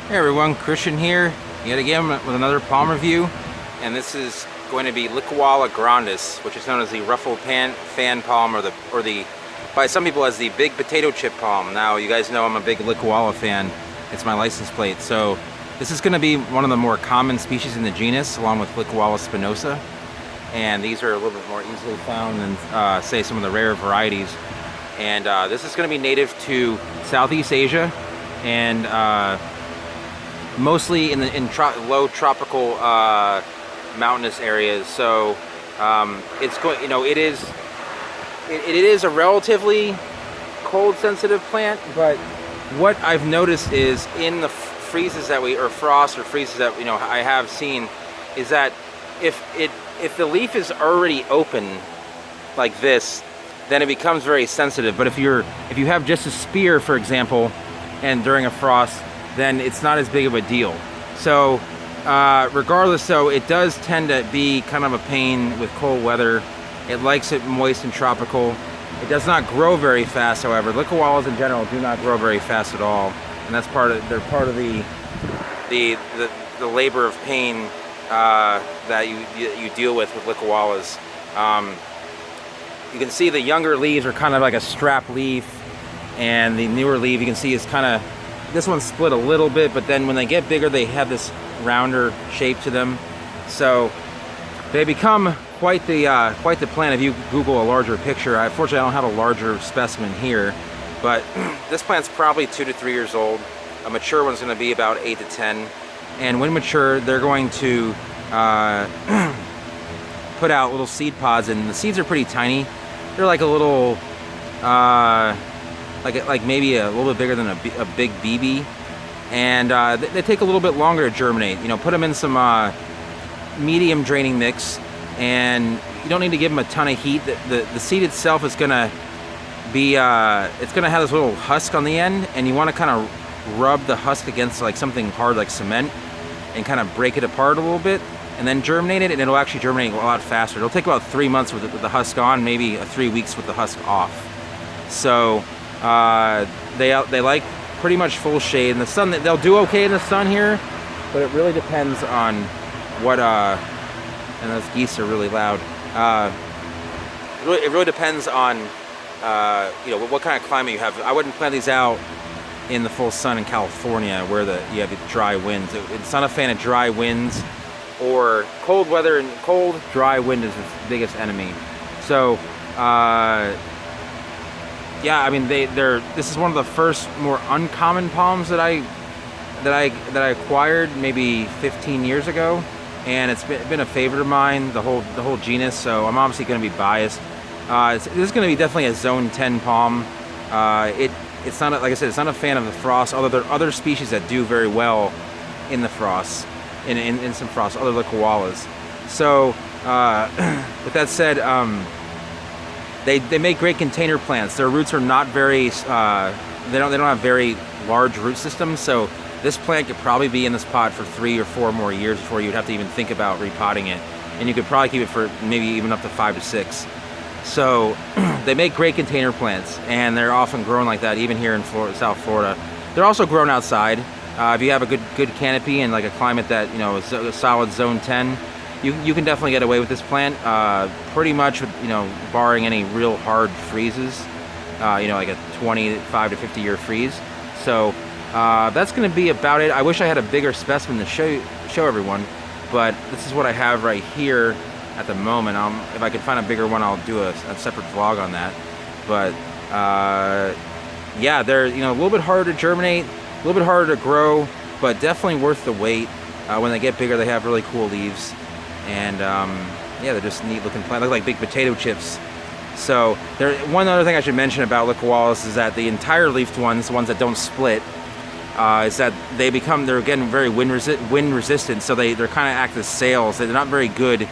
Hey everyone, Christian here, yet again with another palm review, and this is going to be Licuala grandis, which is known as the Ruffled Fan Palm, or by some people as the big potato chip palm. Now, you guys know I'm a big Licuala fan. It's my license plate. So this is going to be one of the more common species in the genus, along with Licuala spinosa, and these are a little bit more easily found than say some of the rare varieties. And this is going to be native to Southeast Asia, and mostly in low tropical mountainous areas. So it's going, it is a relatively cold sensitive plant, but what I've noticed is in the freezes that frost or freezes that I have seen, is that if the leaf is already open like this, then it becomes very sensitive. But if you have just a spear, for example, and during a frost, then it's not as big of a deal. So regardless, though, it does tend to be kind of a pain with cold weather. It likes it moist and tropical. It does not grow very fast, however. Licualas in general do not grow very fast at all, and that's they're part of the labor of pain that you deal with Licualas. You can see the younger leaves are kind of like a strap leaf, and the newer leaf you can see is kind of, this one's split a little bit, but then when they get bigger, they have this rounder shape to them. So they become quite the plant if you Google a larger picture. Unfortunately, I don't have a larger specimen here, but this plant's probably 2 to 3 years old. A mature one's going to be about 8 to 10, and when mature, they're going to put out little seed pods, and the seeds are pretty tiny. They're like a little like maybe a little bit bigger than a big BB, and they take a little bit longer to germinate. Put them in some medium draining mix, and you don't need to give them a ton of heat. The seed itself is gonna be it's gonna have this little husk on the end, and you want to kind of rub the husk against like something hard like cement and kind of break it apart a little bit, and then germinate it, and it'll actually germinate a lot faster. It'll take about 3 months with the husk on, maybe 3 weeks with the husk off. So they like pretty much full shade in the sun. They'll do okay in the sun here, but it really depends on what and those geese are really loud. It really depends on what kind of climate you have. I wouldn't plant these out in the full sun in California where you have the dry winds. It's not a fan of dry winds or cold weather, and cold dry wind is its biggest enemy. So yeah, I mean this is one of the first more uncommon palms that I acquired maybe 15 years ago, and it's been a favorite of mine, the whole genus. So I'm obviously going to be biased. This is going to be definitely a zone 10 palm. It's not, like I said, it's not a fan of the frost, although there are other species that do very well in the frost, in some frost, other Licualas. So with that said, they make great container plants. Their roots are not very they don't have very large root systems, so this plant could probably be in this pot for 3 or 4 more years before you'd have to even think about repotting it, and you could probably keep it for maybe even up to 5 to 6. So they make great container plants, and they're often grown like that even here in South Florida. They're also grown outside. If you have a good canopy and like a climate that is a solid zone 10, you can definitely get away with this plant, pretty much, barring any real hard freezes, like a 25 to 50 year freeze. So that's going to be about it. I wish I had a bigger specimen to show everyone, but this is what I have right here at the moment. If I could find a bigger one, I'll do a separate vlog on that. But yeah, they're a little bit harder to germinate, a little bit harder to grow, but definitely worth the wait. When they get bigger, they have really cool leaves, and yeah, they're just neat looking plants. They look like big potato chips. So one other thing I should mention about Licualas is that the entire leafed ones, the ones that don't split, is that they're again very wind resistant. So they're kind of act as sails. They're not very good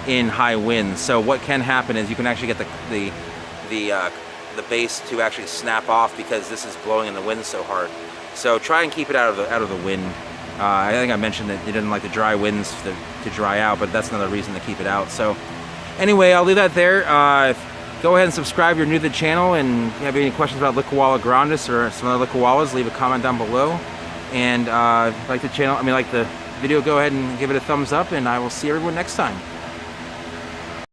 in high winds. So what can happen is you can actually get the base to actually snap off because this is blowing in the wind so hard. So try and keep it out of the wind. I think I mentioned that it didn't like the dry winds to dry out, but that's another reason to keep it out. So anyway, I'll leave that there. Go ahead and subscribe if you're new to the channel, and if you have any questions about Licuala grandis or some other Licualas, leave a comment down below. And if you like the channel, like the video, go ahead and give it a thumbs up, and I will see everyone next time.